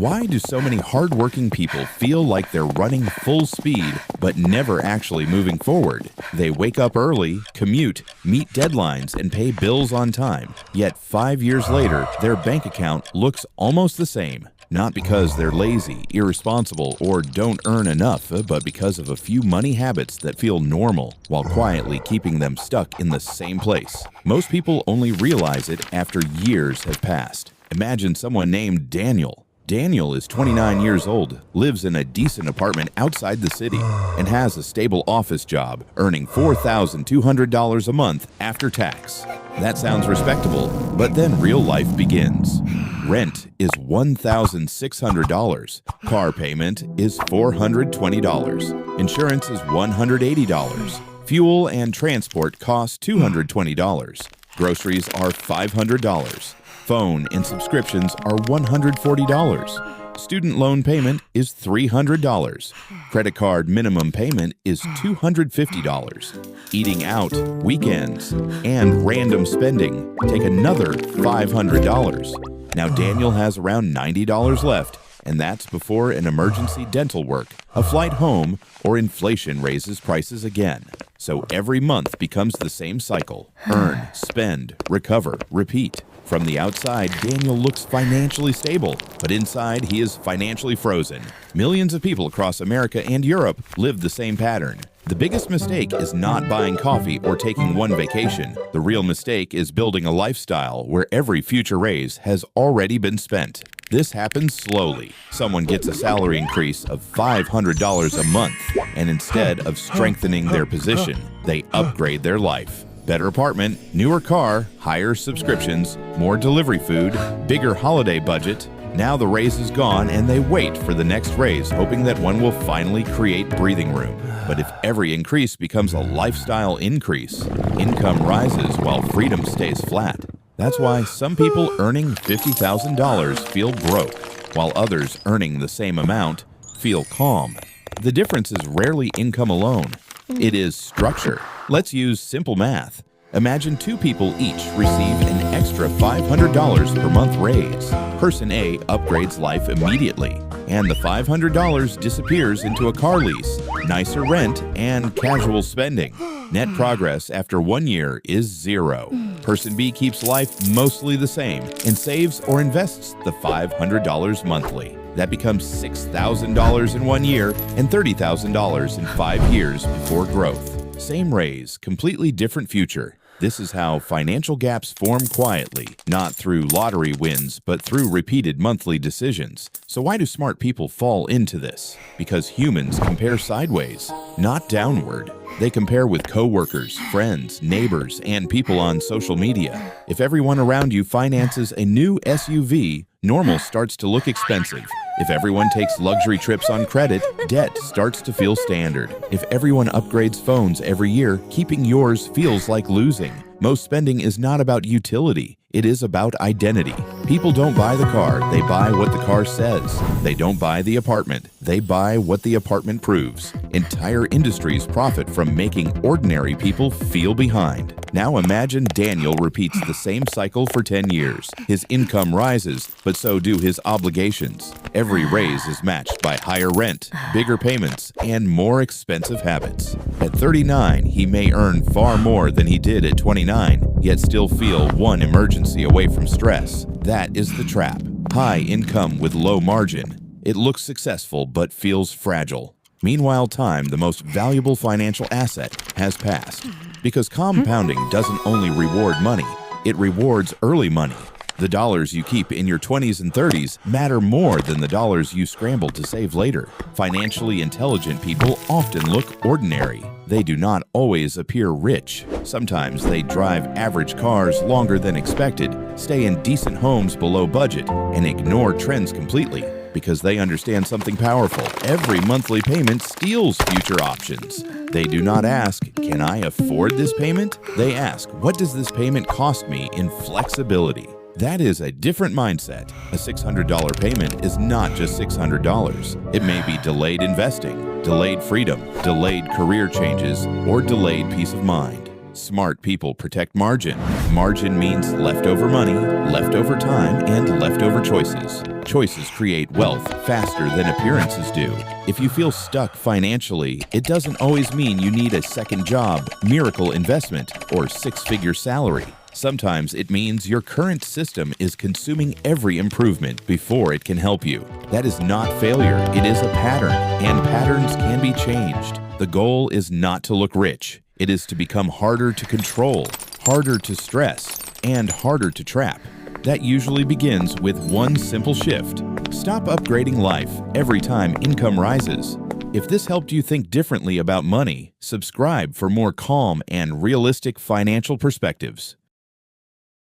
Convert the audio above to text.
Why do so many hardworking people feel like they're running full speed but never actually moving forward? They wake up early, commute, meet deadlines, and pay bills on time. Yet 5 years later, their bank account looks almost the same. Not because they're lazy, irresponsible, or don't earn enough, but because of a few money habits that feel normal while quietly keeping them stuck in the same place. Most people only realize it after years have passed. Imagine someone named Daniel. Daniel is 29 years old, lives in a decent apartment outside the city, and has a stable office job, earning $4,200 a month after tax. That sounds respectable, but then real life begins. Rent is $1,600. Car payment is $420. Insurance is $180. Fuel and transport cost $220. Groceries are $500. Phone and subscriptions are $140. Student loan payment is $300. Credit card minimum payment is $250. Eating out, weekends, and random spending take another $500. Now Daniel has around $90 left, and that's before an emergency dental work, a flight home, or inflation raises prices again. So every month becomes the same cycle. Earn, spend, recover, repeat. From the outside, Daniel looks financially stable, but inside he is financially frozen. Millions of people across America and Europe live the same pattern. The biggest mistake is not buying coffee or taking one vacation. The real mistake is building a lifestyle where every future raise has already been spent. This happens slowly. Someone gets a salary increase of $500 a month, and instead of strengthening their position, they upgrade their life. Better apartment, newer car, higher subscriptions, more delivery food, bigger holiday budget. Now the raise is gone and they wait for the next raise, hoping that one will finally create breathing room. But if every increase becomes a lifestyle increase, income rises while freedom stays flat. That's why some people earning $50,000 feel broke, while others earning the same amount feel calm. The difference is rarely income alone. It is structure. Let's use simple math. Imagine two people each receive an extra $500 per month raise. Person A upgrades life immediately, and the $500 disappears into a car lease, nicer rent, and casual spending. Net progress after 1 year is zero. Person B keeps life mostly the same and saves or invests the $500 monthly. That becomes $6,000 in 1 year and $30,000 in 5 years before growth. Same raise, completely different future. This is how financial gaps form quietly, not through lottery wins, but through repeated monthly decisions. So why do smart people fall into this? Because humans compare sideways, not downward. They compare with coworkers, friends, neighbors, and people on social media. If everyone around you finances a new SUV, normal starts to look expensive. If everyone takes luxury trips on credit, debt starts to feel standard. If everyone upgrades phones every year, keeping yours feels like losing. Most spending is not about utility. It is about identity. People don't buy the car, they buy what the car says. They don't buy the apartment, they buy what the apartment proves. Entire industries profit from making ordinary people feel behind. Now imagine Daniel repeats the same cycle for 10 years. His income rises, but so do his obligations. Every raise is matched by higher rent, bigger payments, and more expensive habits. At 39, he may earn far more than he did at 29, yet still feel one emergency away from stress. That is the trap. High income with low margin. It looks successful but feels fragile. Meanwhile, time, the most valuable financial asset, has passed. Because compounding doesn't only reward money, it rewards early money. The dollars you keep in your 20s and 30s matter more than the dollars you scramble to save later. Financially intelligent people often look ordinary. They do not always appear rich. Sometimes they drive average cars longer than expected, stay in decent homes below budget, and ignore trends completely. Because they understand something powerful. Every monthly payment steals future options. They do not ask, can I afford this payment? They ask, what does this payment cost me in flexibility? That is a different mindset. A $600 payment is not just $600. It may be delayed investing, delayed freedom, delayed career changes, or delayed peace of mind. Smart people protect margin. Margin means leftover money, leftover time, and leftover choices. Choices create wealth faster than appearances do. If you feel stuck financially, it doesn't always mean you need a second job, miracle investment, or six-figure salary. Sometimes it means your current system is consuming every improvement before it can help you. That is not failure, it is a pattern, and patterns can be changed. The goal is not to look rich. It is to become harder to control, harder to stress, and harder to trap. That usually begins with one simple shift. Stop upgrading life every time income rises. If this helped you think differently about money, subscribe for more calm and realistic financial perspectives.